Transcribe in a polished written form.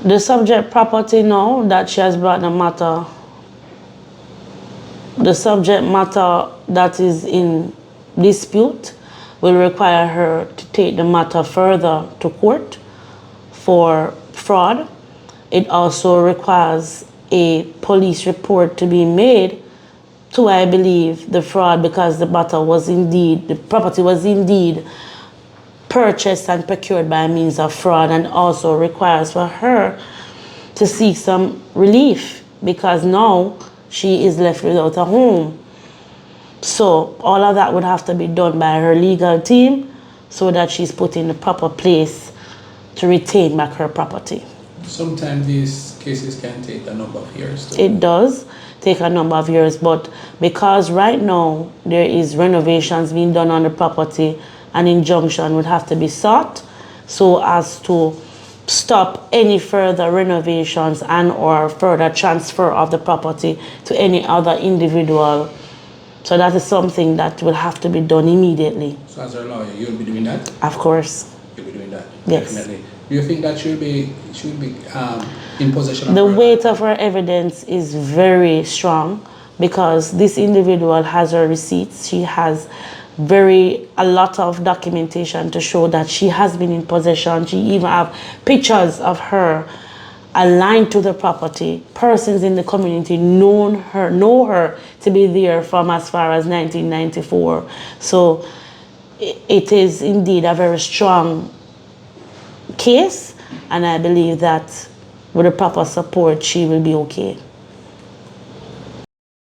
The subject property now that she has brought the subject matter that is in dispute will require her to take the matter further to court for fraud. It also requires a police report to be made to, I believe, the fraud, because the property was indeed purchased and procured by means of fraud, and also requires for her to seek some relief because now she is left without a home. So all of that would have to be done by her legal team so that she's put in the proper place to retain back her property. Sometimes these cases can take a number of years. It does take a number of years, but because right now there is renovations being done on the property, an injunction would have to be sought so as to stop any further renovations and or further transfer of the property to any other individual. So that is something that will have to be done immediately. So as a lawyer, you'll be doing that? Of course. You'll be doing that? Yes. Definitely. Do you think that should be in possession of the weight of her evidence is very strong because this individual has her receipts. She has a lot of documentation to show that she has been in possession. She even have pictures of her aligned to the property. Persons in the community know her to be there from as far as 1994. So it is indeed a very strong case, and I believe that with the proper support she will be okay.